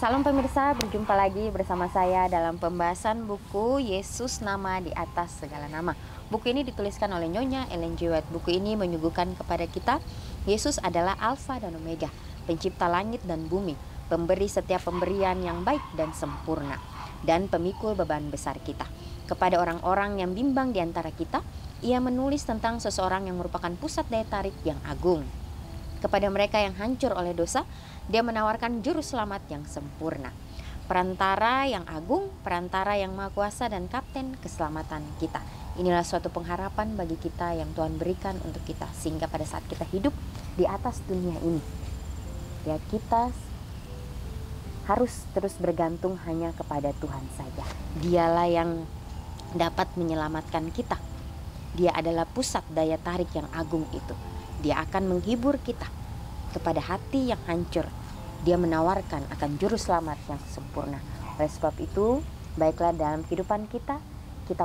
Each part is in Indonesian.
Salam pemirsa, berjumpa lagi bersama saya dalam pembahasan buku Yesus Nama di Atas Segala Nama. Buku ini dituliskan oleh Nyonya Ellen G. White. Buku ini menyuguhkan kepada kita Yesus adalah Alfa dan Omega, pencipta langit dan bumi, pemberi setiap pemberian yang baik dan sempurna, dan pemikul beban besar kita. Kepada orang-orang yang bimbang di antara kita, ia menulis tentang seseorang yang merupakan pusat daya tarik yang agung. Kepada mereka yang hancur oleh dosa, dia menawarkan juru selamat yang sempurna, perantara yang agung, perantara yang maha kuasa, dan kapten keselamatan kita. Inilah suatu pengharapan bagi kita yang Tuhan berikan untuk kita, sehingga pada saat kita hidup di atas dunia ini, ya, kita harus terus bergantung hanya kepada Tuhan saja. Dialah yang dapat menyelamatkan kita. Dia adalah pusat daya tarik yang agung itu. Dia akan menghibur kita kepada hati yang hancur. Dia menawarkan akan juru selamat yang sempurna. Oleh sebab itu, baiklah dalam kehidupan kita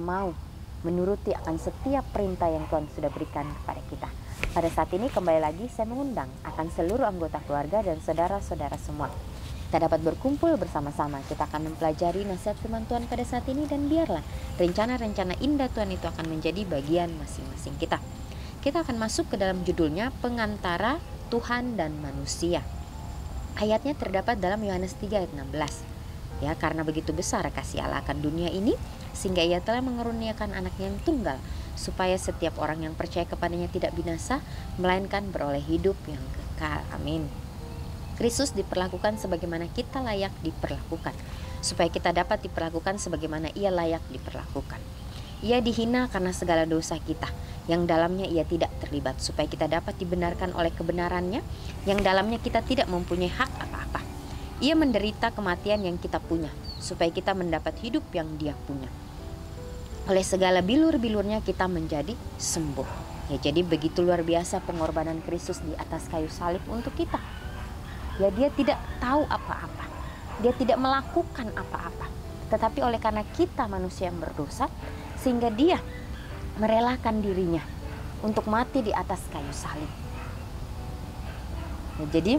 mau menuruti akan setiap perintah yang Tuhan sudah berikan kepada kita. Pada saat ini kembali lagi saya mengundang akan seluruh anggota keluarga dan saudara-saudara semua. Kita dapat berkumpul bersama-sama. Kita akan mempelajari nasihat firman Tuhan pada saat ini, dan biarlah rencana-rencana indah Tuhan itu akan menjadi bagian masing-masing kita. Kita akan masuk ke dalam judulnya Pengantara Tuhan dan Manusia. Ayatnya terdapat dalam Yohanes 3 ayat 16. Ya, karena begitu besar kasih Allah akan dunia ini, sehingga ia telah mengaruniakan anaknya yang tunggal, supaya setiap orang yang percaya kepadanya tidak binasa, melainkan beroleh hidup yang kekal. Amin. Kristus diperlakukan sebagaimana kita layak diperlakukan, supaya kita dapat diperlakukan sebagaimana ia layak diperlakukan. Ia dihina karena segala dosa kita, yang dalamnya ia tidak terlibat, supaya kita dapat dibenarkan oleh kebenarannya, yang dalamnya kita tidak mempunyai hak apa-apa. Ia menderita kematian yang kita punya, supaya kita mendapat hidup yang dia punya. Oleh segala bilur-bilurnya kita menjadi sembuh. Ya, jadi begitu luar biasa pengorbanan Kristus di atas kayu salib untuk kita. Ya, dia tidak tahu apa-apa, dia tidak melakukan apa-apa, tetapi oleh karena kita manusia yang berdosa, sehingga dia merelakan dirinya untuk mati di atas kayu salib. Ya, jadi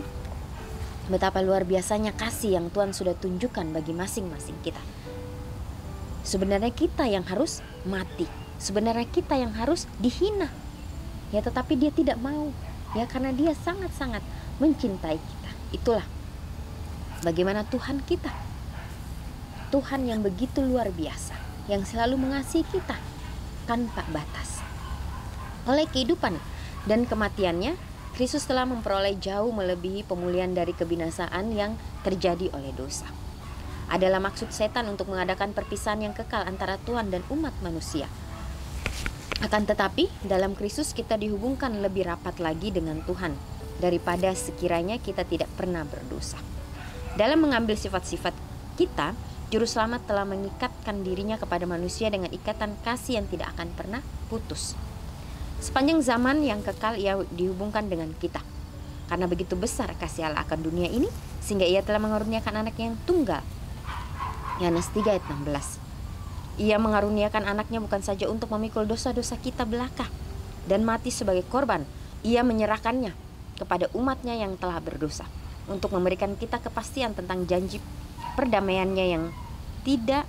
betapa luar biasanya kasih yang Tuhan sudah tunjukkan bagi masing-masing kita. Sebenarnya kita yang harus mati, sebenarnya kita yang harus dihina, ya, tetapi dia tidak mau, ya, karena dia sangat-sangat mencintai kita. Itulah bagaimana Tuhan kita, Tuhan yang begitu luar biasa, yang selalu mengasihi kita tanpa batas. Oleh kehidupan dan kematiannya, Kristus telah memperoleh jauh melebihi pemulihan dari kebinasaan yang terjadi oleh dosa. Adalah maksud setan untuk mengadakan perpisahan yang kekal antara Tuhan dan umat manusia. Akan tetapi, dalam Kristus kita dihubungkan lebih rapat lagi dengan Tuhan daripada sekiranya kita tidak pernah berdosa. Dalam mengambil sifat-sifat kita, Juru Selamat telah mengikatkan dirinya kepada manusia dengan ikatan kasih yang tidak akan pernah putus. Sepanjang zaman yang kekal ia dihubungkan dengan kita. Karena begitu besar kasih Allah akan dunia ini, sehingga ia telah mengaruniakan anaknya yang tunggal. Yohanes 3 ayat 16. Ia mengaruniakan anaknya bukan saja untuk memikul dosa-dosa kita belaka dan mati sebagai korban. Ia menyerahkannya kepada umatnya yang telah berdosa, untuk memberikan kita kepastian tentang janji perdamaiannya yang tidak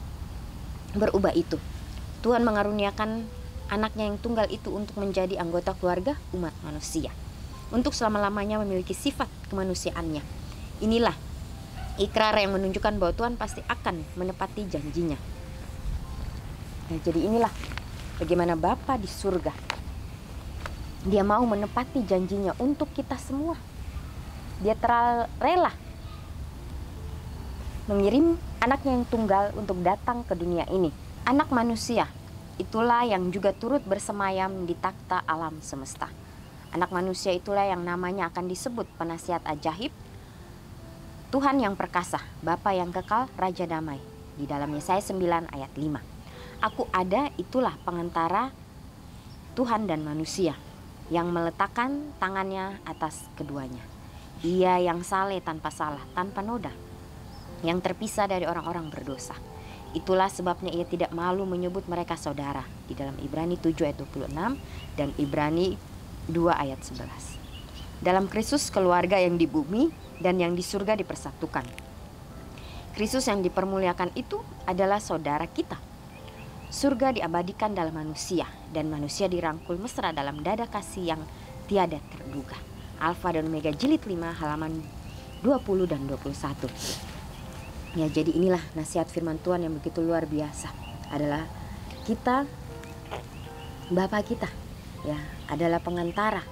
berubah itu. Tuhan mengaruniakan anaknya yang tunggal itu untuk menjadi anggota keluarga umat manusia, untuk selama-lamanya memiliki sifat kemanusiaannya. Inilah ikrar yang menunjukkan bahwa Tuhan pasti akan menepati janjinya. Nah, jadi inilah bagaimana Bapa di surga, dia mau menepati janjinya untuk kita semua. Dia rela mengirim anaknya yang tunggal untuk datang ke dunia ini. Anak manusia itulah yang juga turut bersemayam di takhta alam semesta. Anak manusia itulah yang namanya akan disebut penasihat ajaib, Tuhan yang perkasa, Bapa yang kekal, Raja damai. Di dalam Yesaya 9 ayat 5. Aku ada, itulah pengantara Tuhan dan manusia, yang meletakkan tangannya atas keduanya. Ia yang saleh tanpa salah, tanpa noda, yang terpisah dari orang-orang berdosa. Itulah sebabnya ia tidak malu menyebut mereka saudara, di dalam Ibrani 7 ayat 26 dan Ibrani 2 ayat 11. Dalam Kristus keluarga yang di bumi dan yang di surga dipersatukan. Kristus yang dipermuliakan itu adalah saudara kita. Surga diabadikan dalam manusia, dan manusia dirangkul mesra dalam dada kasih yang tiada terduga. Alfa dan Omega jilid 5 halaman 20 dan 21. Ya, jadi inilah nasihat firman Tuhan yang begitu luar biasa. Adalah kita, Bapa kita, ya, adalah pengantara.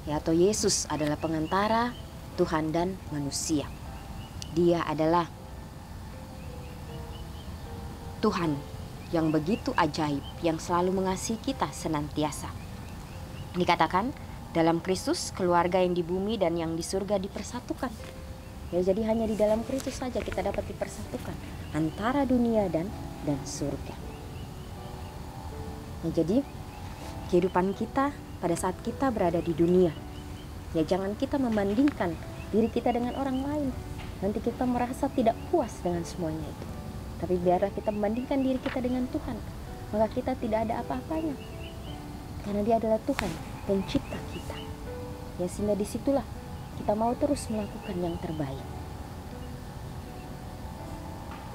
Ya, atau Yesus adalah pengantara Tuhan dan manusia. Dia adalah Tuhan yang begitu ajaib, yang selalu mengasihi kita senantiasa. Dikatakan dalam Kristus keluarga yang di bumi dan yang di surga dipersatukan. Ya, jadi hanya di dalam Kristus saja kita dapat dipersatukan antara dunia dan surga. Ya, jadi kehidupan kita pada saat kita berada di dunia, ya jangan kita membandingkan diri kita dengan orang lain. Nanti kita merasa tidak puas dengan semuanya itu. Tapi biarlah kita membandingkan diri kita dengan Tuhan, maka kita tidak ada apa-apanya. Karena Dia adalah Tuhan, pencipta kita. Ya, sehingga disitulah kita mau terus melakukan yang terbaik.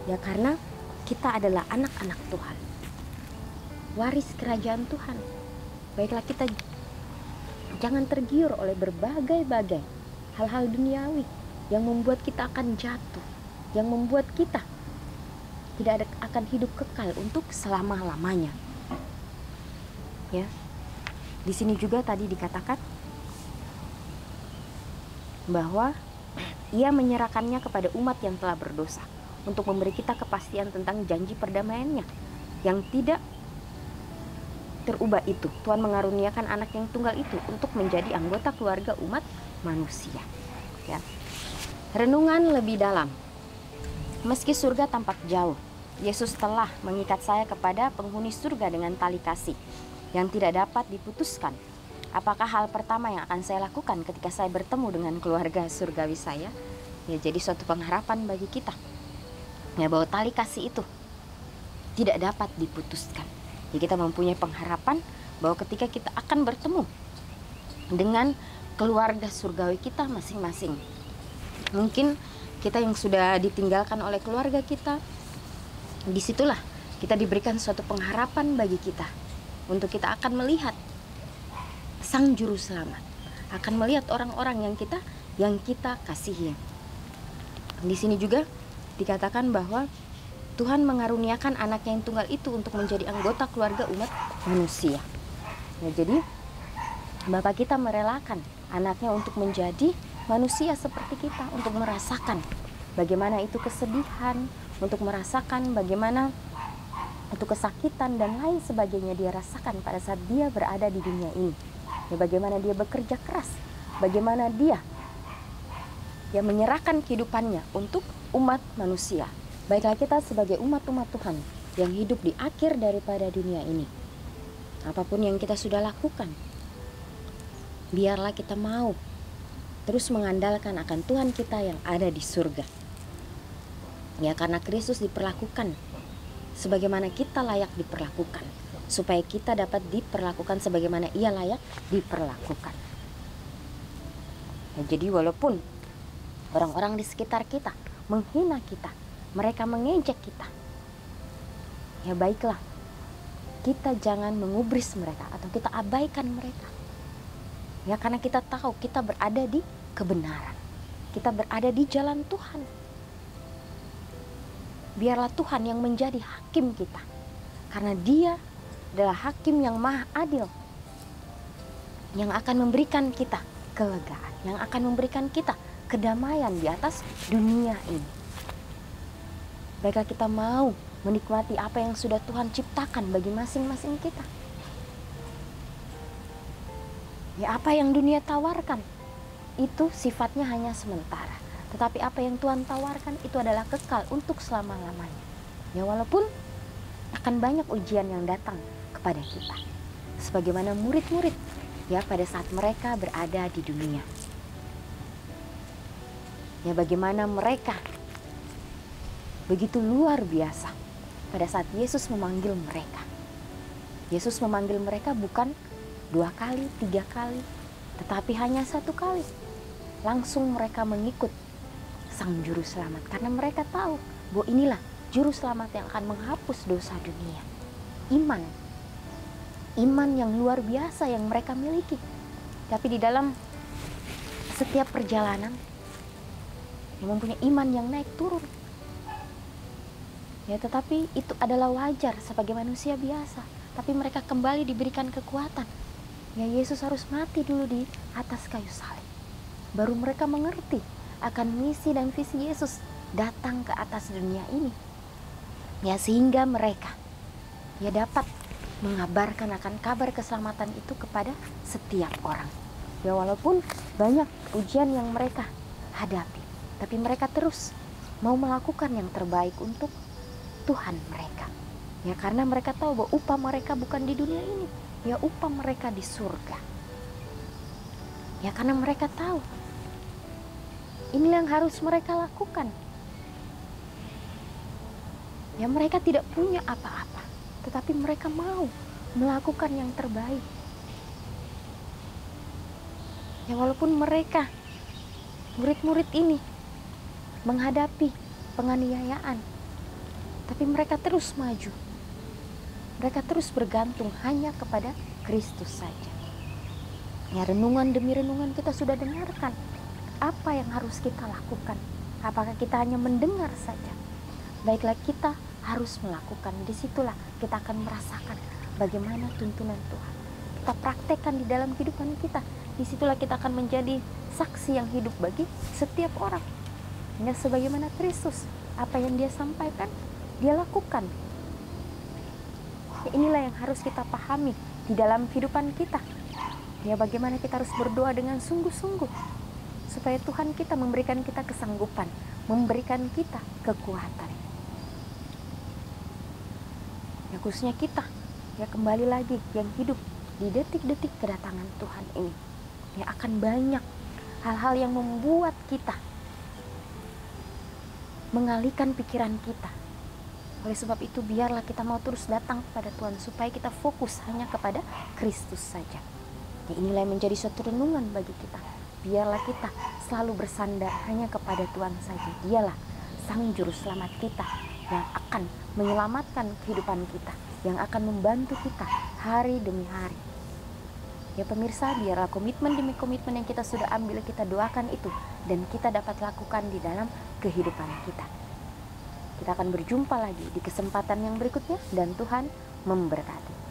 Ya, karena kita adalah anak-anak Tuhan, waris kerajaan Tuhan. Baiklah, kita jangan tergiur oleh berbagai-bagai hal-hal duniawi yang membuat kita akan jatuh, yang membuat kita tidak akan hidup kekal untuk selama-lamanya. Ya, di sini juga tadi dikatakan bahwa Ia menyerahkannya kepada umat yang telah berdosa untuk memberi kita kepastian tentang janji perdamaiannya yang tidak terubah itu. Tuhan mengaruniakan anak yang tunggal itu untuk menjadi anggota keluarga umat manusia. Ya. Renungan lebih dalam. Meski surga tampak jauh, Yesus telah mengikat saya kepada penghuni surga dengan tali kasih yang tidak dapat diputuskan. Apakah hal pertama yang akan saya lakukan ketika saya bertemu dengan keluarga surgawi saya? Ya, jadi suatu pengharapan bagi kita. Ya, bahwa tali kasih itu tidak dapat diputuskan. Jadi kita mempunyai pengharapan bahwa ketika kita akan bertemu dengan keluarga surgawi kita masing-masing. Mungkin kita yang sudah ditinggalkan oleh keluarga kita, disitulah kita diberikan suatu pengharapan bagi kita. Untuk kita akan melihat Sang Juru Selamat, akan melihat orang-orang yang kita kasihi. Di sini juga dikatakan bahwa Tuhan mengaruniakan anak yang tunggal itu untuk menjadi anggota keluarga umat manusia. Ya, jadi Bapa kita merelakan anaknya untuk menjadi manusia seperti kita, untuk merasakan bagaimana itu kesedihan, untuk merasakan bagaimana itu kesakitan dan lain sebagainya dia rasakan pada saat dia berada di dunia ini. Ya, bagaimana dia bekerja keras, bagaimana dia menyerahkan kehidupannya untuk umat manusia. Baiklah, kita sebagai umat-umat Tuhan yang hidup di akhir daripada dunia ini, apapun yang kita sudah lakukan, biarlah kita mau terus mengandalkan akan Tuhan kita yang ada di surga. Ya, karena Kristus diperlakukan sebagaimana kita layak diperlakukan, supaya kita dapat diperlakukan sebagaimana Ia layak diperlakukan. Ya, jadi walaupun orang-orang di sekitar kita menghina kita, mereka mengejek kita, ya baiklah, kita jangan mengubris mereka atau kita abaikan mereka. Ya, karena kita tahu kita berada di kebenaran, kita berada di jalan Tuhan. Biarlah Tuhan yang menjadi hakim kita, karena Dia adalah hakim yang maha adil, yang akan memberikan kita kelegaan, yang akan memberikan kita kedamaian di atas dunia ini. Baiklah, kita mau menikmati apa yang sudah Tuhan ciptakan bagi masing-masing kita. Ya, apa yang dunia tawarkan itu sifatnya hanya sementara, tetapi apa yang Tuhan tawarkan itu adalah kekal untuk selama-lamanya. Ya, walaupun akan banyak ujian yang datang kepada kita, sebagaimana murid-murid ya pada saat mereka berada di dunia. Ya, bagaimana mereka begitu luar biasa pada saat Yesus memanggil mereka. Yesus memanggil mereka bukan 2 kali, 3 kali, tetapi hanya 1 kali. Langsung mereka mengikut Sang Juru Selamat, karena mereka tahu bahwa inilah Juru Selamat yang akan menghapus dosa dunia. Iman yang luar biasa yang mereka miliki. Tapi di dalam setiap perjalanan, yang mempunyai iman yang naik turun. Ya, tetapi itu adalah wajar sebagai manusia biasa. Tapi mereka kembali diberikan kekuatan. Ya, Yesus harus mati dulu di atas kayu salib. Baru mereka mengerti akan misi dan visi Yesus datang ke atas dunia ini. Ya, sehingga mereka dapat mengabarkan akan kabar keselamatan itu kepada setiap orang. Ya, walaupun banyak ujian yang mereka hadapi, tapi mereka terus mau melakukan yang terbaik untuk Tuhan mereka. Ya, karena mereka tahu bahwa upah mereka bukan di dunia ini. Ya, upah mereka di surga. Ya, karena mereka tahu ini yang harus mereka lakukan. Ya, mereka tidak punya apa-apa, tetapi mereka mau melakukan yang terbaik. Ya, walaupun mereka, murid-murid ini, menghadapi penganiayaan, tapi mereka terus maju. Mereka terus bergantung hanya kepada Kristus saja. Ya, renungan demi renungan kita sudah dengarkan. Apa yang harus kita lakukan? Apakah kita hanya mendengar saja? Baiklah, kita harus melakukan. Disitulah kita akan merasakan bagaimana tuntunan Tuhan. Kita praktekkan di dalam kehidupan kita. Disitulah kita akan menjadi saksi yang hidup bagi setiap orang. Ya, sebagaimana Kristus, apa yang Dia sampaikan, Dia lakukan. Ya, inilah yang harus kita pahami di dalam kehidupan kita. Ya, bagaimana kita harus berdoa dengan sungguh-sungguh supaya Tuhan kita memberikan kita kesanggupan, memberikan kita kekuatan. Ya, khususnya kita, ya kembali lagi yang hidup di detik-detik kedatangan Tuhan ini. Ya, akan banyak hal-hal yang membuat kita mengalihkan pikiran kita. Oleh sebab itu, biarlah kita mau terus datang kepada Tuhan supaya kita fokus hanya kepada Kristus saja. Ya, inilah yang menjadi suatu renungan bagi kita. Biarlah kita selalu bersandar hanya kepada Tuhan saja. Dialah Sang Juru Selamat kita yang akan menyelamatkan kehidupan kita, yang akan membantu kita hari demi hari. Ya pemirsa, biarlah komitmen demi komitmen yang kita sudah ambil, kita doakan itu, dan kita dapat lakukan di dalam kehidupan kita. Kita akan berjumpa lagi di kesempatan yang berikutnya, dan Tuhan memberkati.